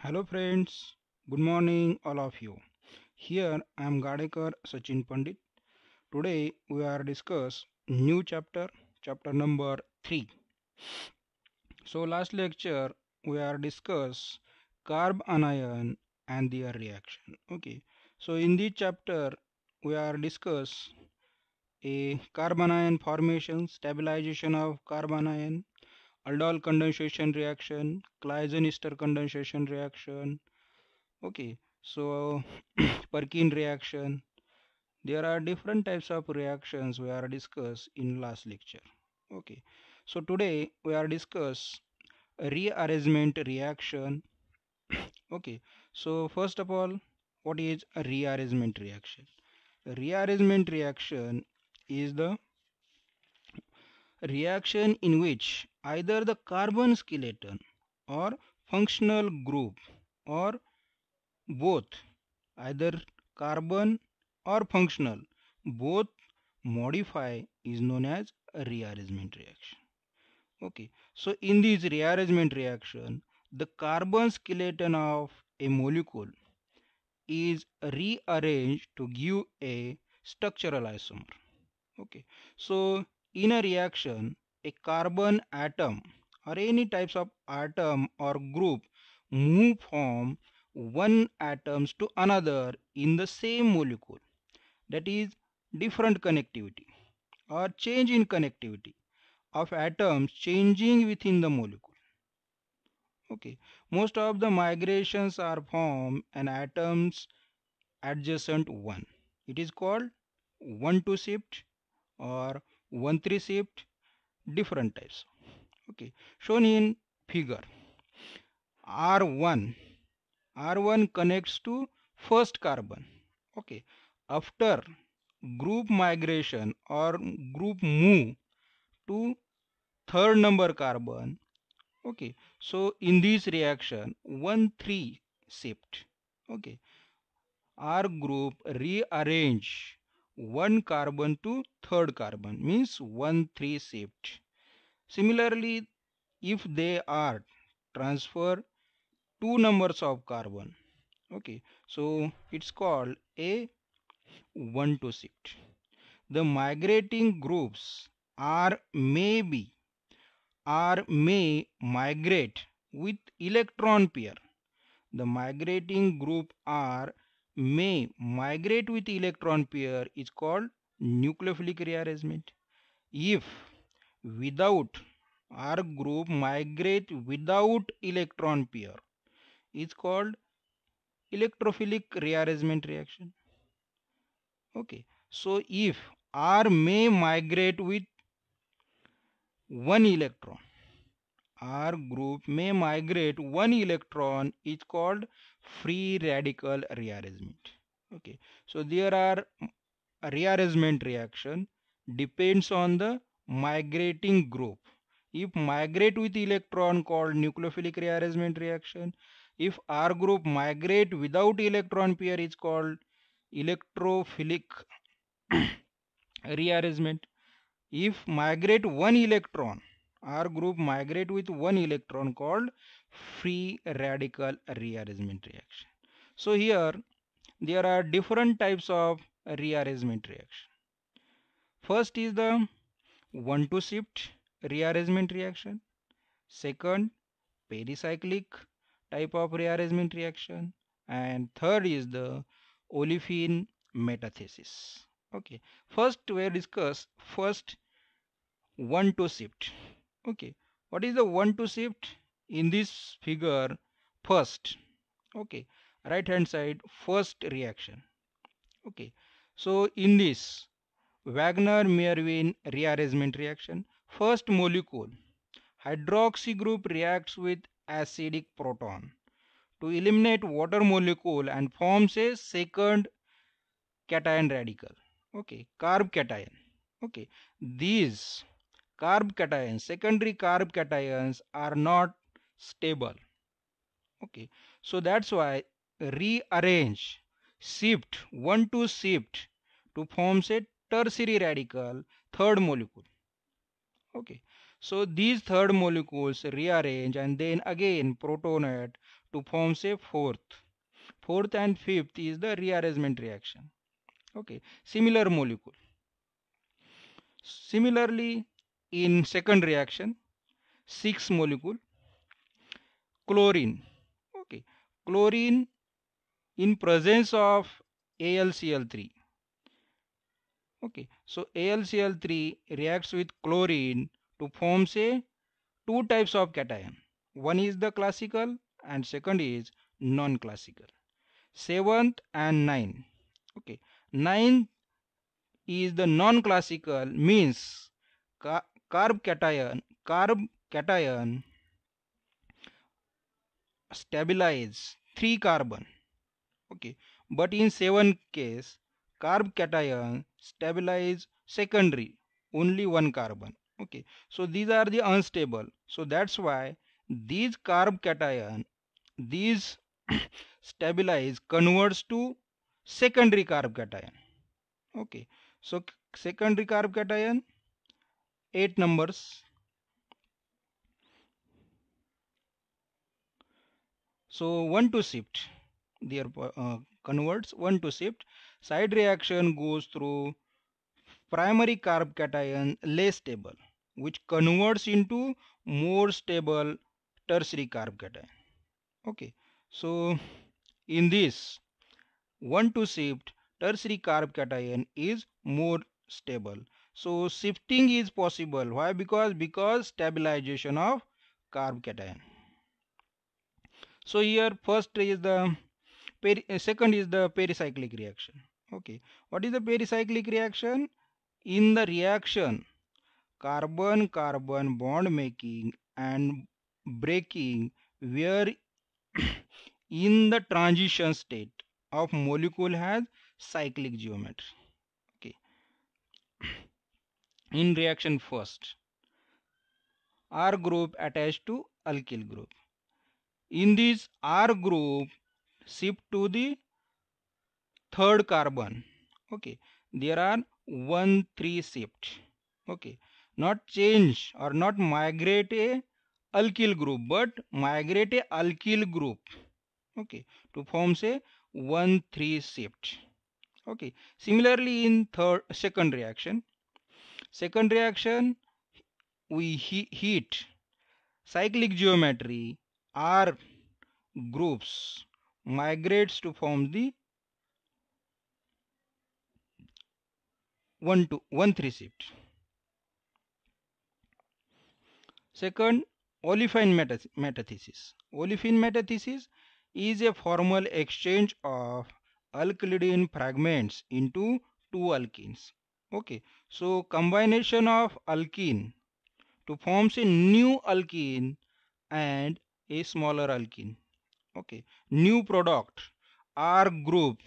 Hello friends, good morning all of you. Here I am Gadekar Sachin Pandit. Today we are discuss new chapter number 3. So last lecture we are discuss carb anion and their reaction. Okay. So in this chapter we are discuss a carbon ion formation, stabilization of carbon ion, aldol condensation reaction, Claisen ester condensation reaction. Okay, so Perkin reaction. There are different types of reactions we are discussed in last lecture. Okay, so today we are discuss rearrangement reaction. Okay, so first of all, what is a rearrangement reaction? A rearrangement reaction is the reaction in which either the carbon skeleton or functional group or both, either carbon or functional, both modify is known as a rearrangement reaction. Okay, so in this rearrangement reaction, the carbon skeleton of a molecule is rearranged to give a structural isomer. Okay, so in a reaction, a carbon atom or any types of atom or group move from one atoms to another in the same molecule, that is different connectivity or change in connectivity of atoms changing within the molecule. Okay, most of the migrations are from an atom's adjacent one. It is called 1,2 shift or 1,3 shift, different types. Okay, shown in figure. R1 R1 connects to first carbon. Okay, after group migration or group move to third number carbon. Okay, so in this reaction 1,3 shift. Okay, R group rearrange one carbon to third carbon, means 1,3 shift. Similarly, if they are transfer two numbers of carbon, okay, so it's called a 1,2 shift. The migrating groups are maybe or may migrate with electron pair. The migrating group R may migrate with electron pair is called nucleophilic rearrangement. If without R group migrate without electron pair is called electrophilic rearrangement reaction. Okay, so if R may migrate with one electron, R group may migrate one electron is called free radical rearrangement. Okay, so there are rearrangement reaction depends on the migrating group. If migrate with electron called nucleophilic rearrangement reaction. If R group migrate without electron pair is called electrophilic rearrangement. If migrate one electron, R group migrate with one electron called free radical rearrangement reaction. So here there are different types of rearrangement reaction. First is the 1,2 shift rearrangement reaction. Second, pericyclic type of rearrangement reaction. And third is the olefin metathesis. Okay, first we discuss first 1,2 shift. Okay, what is the 1,2 shift? In this figure, first, okay, right hand side, first reaction. Okay, so in this Wagner Merwin rearrangement reaction, first molecule hydroxy group reacts with acidic proton to eliminate water molecule and forms a second cation radical. Okay, carb cation. Okay, these carb cations, secondary carb cations are not stable. Okay, so that's why rearrange shift 1,2 shift to forms a tertiary radical third molecule. Okay, So these third molecules rearrange and then again protonate to form say fourth and fifth is the rearrangement reaction. Okay, similar molecule. Similarly, in second reaction, six molecule chlorine. Okay, chlorine in presence of AlCl3. Okay, so AlCl3 reacts with chlorine to form say two types of cation. One is the classical and second is non-classical. Seventh and nine. Okay, nine is the non-classical means carb cation stabilize three carbon. Okay, but in 7 case carb cation stabilize secondary only one carbon. Okay, so these are the unstable, so that's why these carb cation these stabilize converts to secondary carb cation. Okay, so secondary carb cation 8 numbers. So 1 to shift their converts 1 to shift side reaction goes through primary carb cation less stable which converts into more stable tertiary carb cation. Okay, so in this 1 to shift tertiary carb cation is more stable, so shifting is possible. Why? Because stabilization of carb cation. So here first is the second is the pericyclic reaction. Okay, what is the pericyclic reaction? In the reaction carbon carbon bond making and breaking where in the transition state of molecule has cyclic geometry. Okay, in reaction first R group attached to alkyl group. In this R group shift to the third carbon. Okay, there are 1 3 shift. Okay, not change or not migrate a alkyl group but migrate a alkyl group. Okay, to form say 1 3 shift. Okay, similarly in second reaction we heat cyclic geometry R groups migrates to form the 1 3 shift. Second, olefin metathesis. Olefin metathesis is a formal exchange of alkylidene fragments into two alkenes. Okay, so combination of alkene to forms a new alkene and a smaller alkene. Okay, new product R group.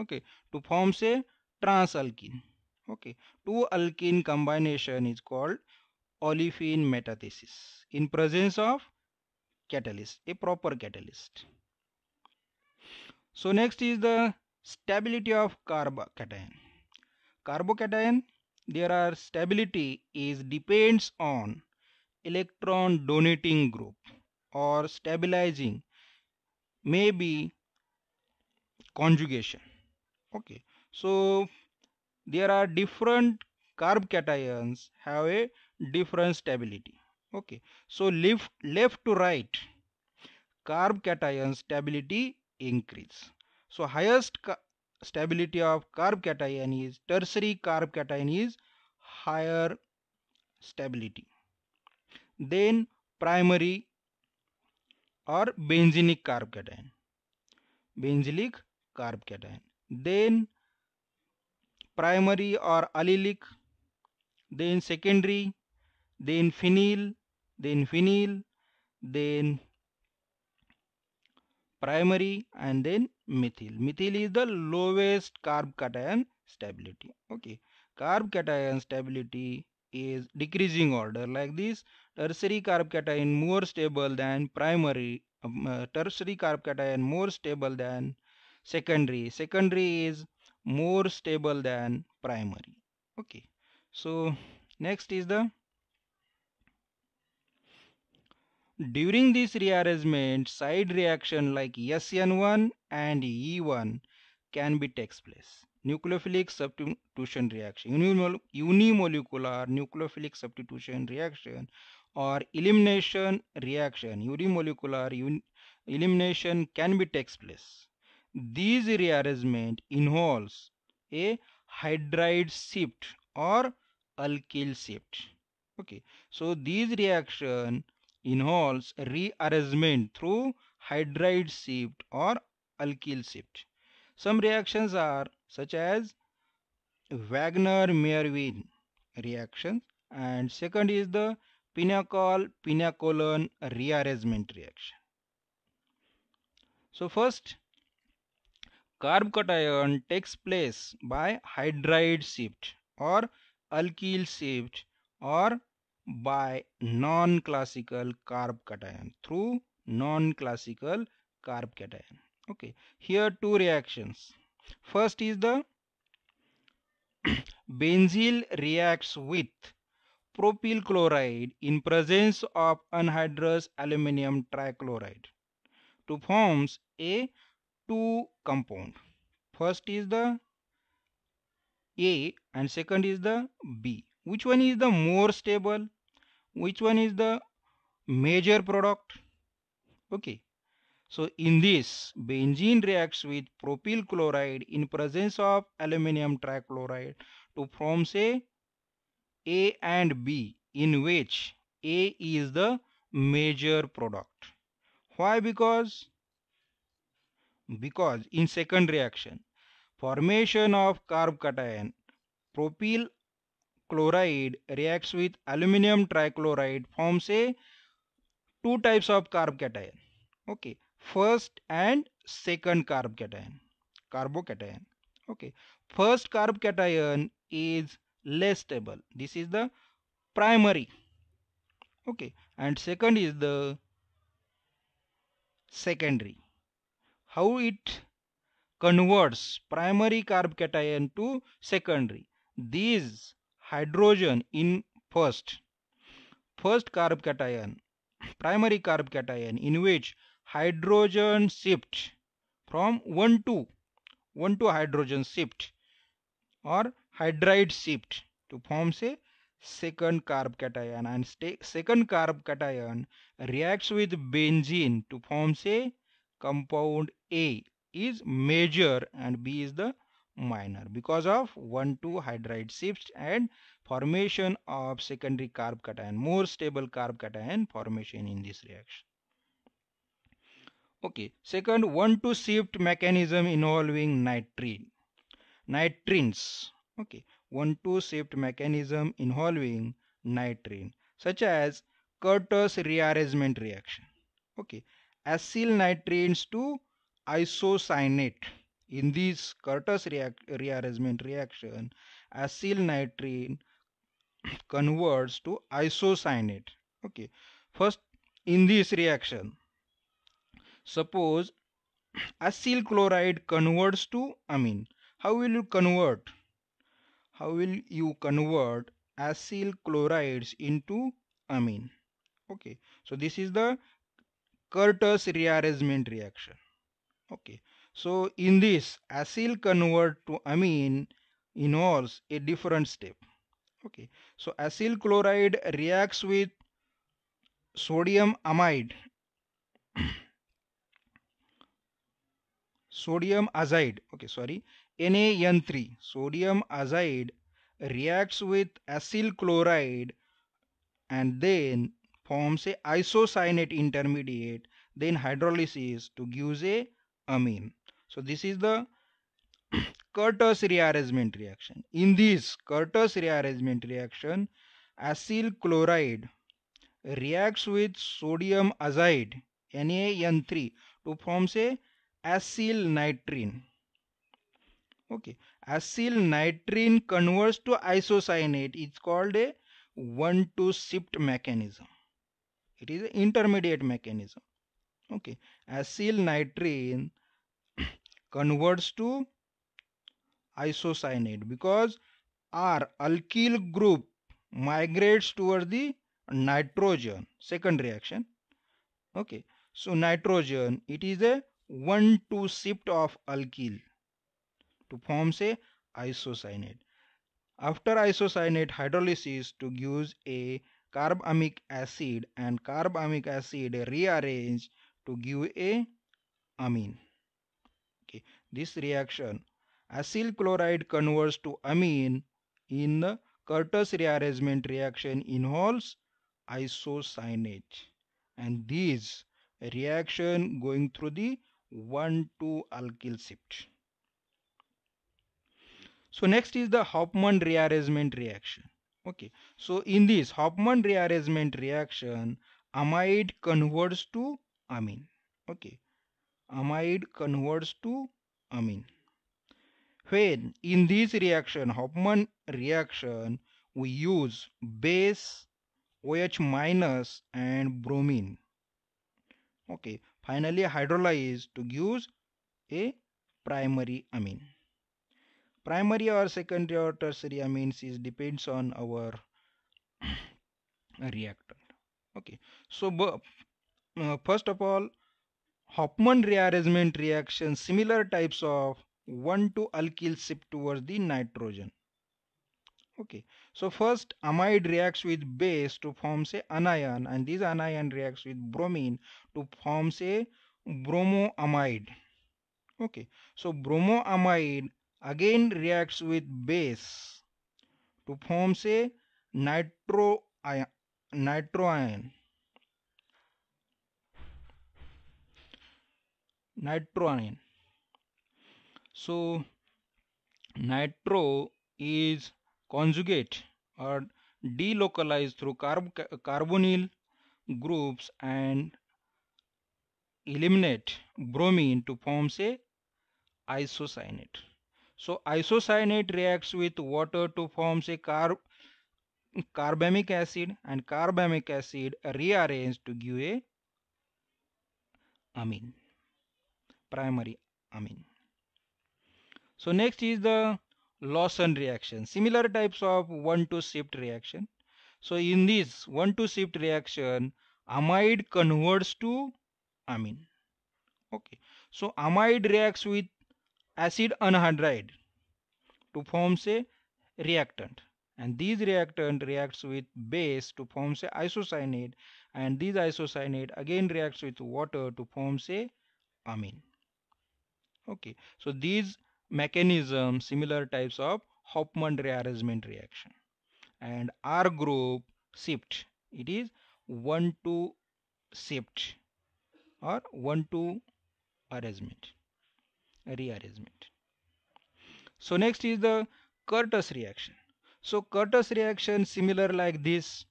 Okay, to forms a transalkene. Okay, two alkene combination is called olefin metathesis in presence of catalyst, a proper catalyst. So next is the stability of carbocation. Carbocation, there are stability is depends on electron donating group or stabilizing, maybe conjugation. Okay, so there are different carb cations have a different stability. Okay, so left to right carb cation stability increase. So highest stability of carb cation is tertiary carb cation is higher stability. Then primary or benzenic carb cation. Benzylic carb cation. Then primary or allylic. Then secondary. Then phenyl. Then phenyl. Then primary and then methyl. Methyl is the lowest carb cation stability. Okay, carb cation stability is decreasing order like this. Tertiary carb cation more stable than primary. Tertiary carb cation more stable than secondary. Secondary is more stable than primary. Okay, so next is the During this rearrangement, side reaction like SN1 and E1 can be takes place. Nucleophilic substitution reaction, unimolecular nucleophilic substitution reaction, or elimination reaction, unimolecular elimination can be takes place. These rearrangement involves a hydride shift or alkyl shift. Okay, so these reaction involves rearrangement through hydride shift or alkyl shift. Some reactions are such as Wagner-Meerwein reaction, and second is the Pinacol-Pinacolan rearrangement reaction. So first, carb cation takes place by hydride shift or alkyl shift or by non-classical carb cation through non-classical carb cation. Okay, here two reactions. First is the benzyl reacts with propyl chloride in presence of anhydrous aluminum trichloride to forms a 2 compound. First is the A and second is the B. Which one is the more stable? Which one is the major product? Okay. So in this, benzene reacts with propyl chloride in presence of aluminum trichloride to form say A and B, in which A is the major product. Why? Because in second reaction, formation of carb cation, propyl chloride reacts with aluminum trichloride forms a two types of carb cation. Okay, first and second carb cation, carbocation. Okay, first carb cation is less stable. This is the primary. Okay, and second is the secondary. How it converts primary carb cation to secondary? These hydrogen in first carb cation, primary carb cation, in which hydrogen shift from 1 to hydrogen shift or hydride shift to form say second carb cation, and second carb cation reacts with benzene to form say compound A is major and B is the minor because of 1,2 hydride shifts and formation of secondary carb cation, more stable carb cation formation in this reaction. Okay, second 1,2 shift mechanism involving nitrines. Okay, 1,2 shift mechanism involving nitrine, such as Curtis rearrangement reaction. Okay, acyl nitrines to isocyanate. In this Curtis rearrangement reaction, acyl nitrine converts to isocyanate. Okay, first in this reaction, suppose acyl chloride converts to amine. How will you convert? How will you convert acyl chlorides into amine? Okay, so this is the Curtis rearrangement reaction. Okay, so in this acyl convert to amine involves a different step. Okay, so acyl chloride reacts with sodium amide, sodium azide. Okay, sorry, NaN3. Sodium azide reacts with acyl chloride and then forms a isocyanate intermediate, then hydrolysis to give a amine. So this is the Curtis rearrangement reaction. In this Curtis rearrangement reaction, acyl chloride reacts with sodium azide NaN3 to form a acyl nitrine. Okay, acyl nitrine converts to isocyanate. It's called a 1,2 shift mechanism. It is an intermediate mechanism. Okay, acyl nitrine converts to isocyanate because our alkyl group migrates toward the nitrogen, second reaction, Okay, so nitrogen, it is a 1,2 shift of alkyl to form say isocyanate. After isocyanate hydrolysis to give a carbamic acid, and carbamic acid rearrange to give a amine. Okay, this reaction acyl chloride converts to amine in the Curtis rearrangement reaction involves isocyanate, and this reaction going through the 1,2 alkyl shift. So next is the Hofmann rearrangement reaction. Okay, so in this Hofmann rearrangement reaction, amide converts to amine. Okay, amide converts to amine. When in this reaction, Hofmann reaction, we use base OH minus and bromine. Okay, finally hydrolyze to give a primary amine. Primary or secondary or tertiary amines is depends on our reactant. Okay, so first of all, Hofmann rearrangement reaction, similar types of 1,2 alkyl shift towards the nitrogen. Okay, so first amide reacts with base to form say anion, and this anion reacts with bromine to form say bromoamide. Okay, so bromoamide again reacts with base to form say nitroion nitroion. So nitro is conjugate or delocalized through carbonyl groups and eliminate bromine to form say isocyanate. So isocyanate reacts with water to form say carbamic acid, and carbamic acid rearrange to give a amine, primary amine. So next is the Lawson reaction, similar types of 1,2 shift reaction. So in this 1,2 shift reaction, amide converts to amine. Okay, so amide reacts with acid anhydride to form say reactant, and these reactant reacts with base to form say isocyanate, and these isocyanate again reacts with water to form say amine. Okay, so these mechanisms similar types of Hofmann rearrangement reaction. And R group shift, it is 1,2 shift or 1,2 rearrangement. So next is the Curtis reaction. So Curtis reaction similar like this,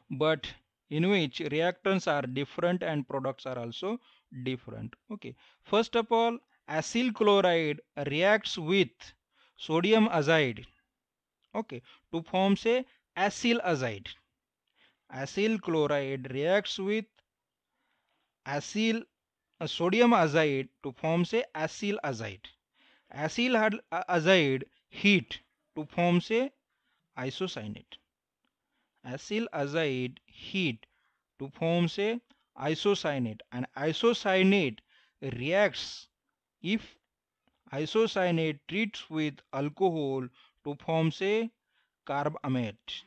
but in which reactants are different and products are also different. Okay, first of all, acyl chloride reacts with sodium azide, okay, to form say acyl azide. Acyl chloride reacts with acyl sodium azide to form say acyl azide. Acyl azide heat to form say isocyanate. Acyl azide heat to form say isocyanate, and isocyanate reacts if isocyanate treats with alcohol to form say carbamate.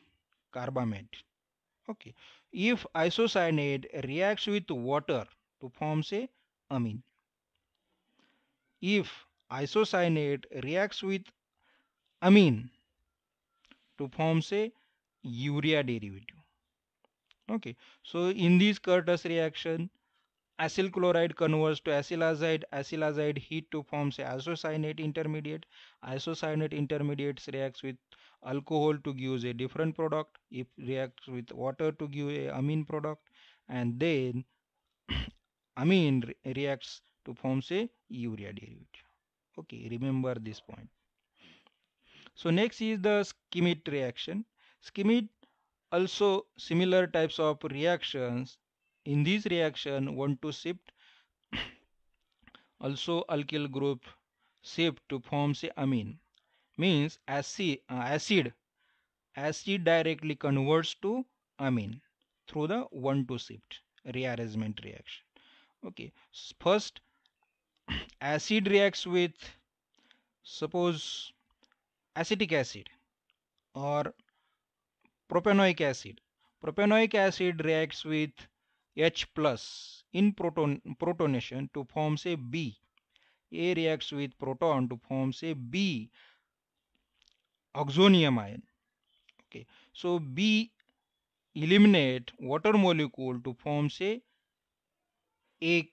Okay, if isocyanate reacts with water to form say amine. If isocyanate reacts with amine to form say urea derivative. Okay, so in this Curtis reaction, acyl chloride converts to acyl azide heat to form say isocyanate intermediate. Isocyanate intermediates reacts with alcohol to give a different product. If reacts with water to give a amine product, and then amine reacts to form say urea derivative. Okay, remember this point. So next is the Schmidt reaction. Schmidt also similar types of reactions. In this reaction, 1,2 shift also alkyl group shift to form say amine. Means acid directly converts to amine through the 1,2 shift. rearrangement reaction. Okay, first acid reacts with, suppose, acetic acid or propanoic acid. Propanoic acid reacts with H plus in protonation to form say B. A reacts with proton to form say B oxonium ion. Okay, so B eliminate water molecule to form say A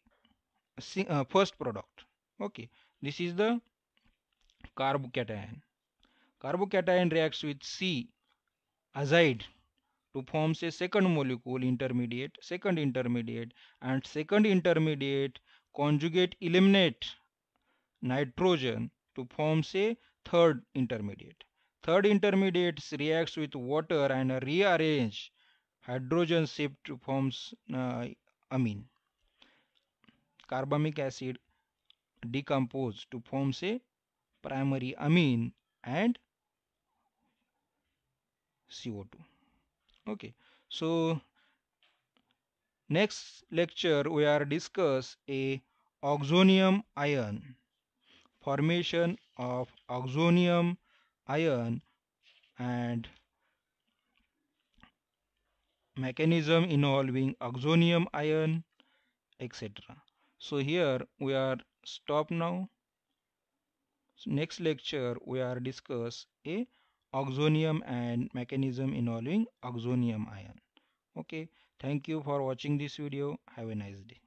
first product. Okay, this is the carbocation. Carbocation reacts with C azide to form a second molecule intermediate, and second intermediate conjugate eliminate nitrogen to form a third intermediate. Third intermediate reacts with water and rearrange hydrogen shift to forms amine. Carbamic acid decompose to form a primary amine and CO2. Okay, so next lecture we are discuss a oxonium ion, formation of oxonium ion and mechanism involving oxonium ion, etc. So here we are stop now. So next lecture we are discuss a oxonium and mechanism involving oxonium ion. Okay, thank you for watching this video. Have a nice day.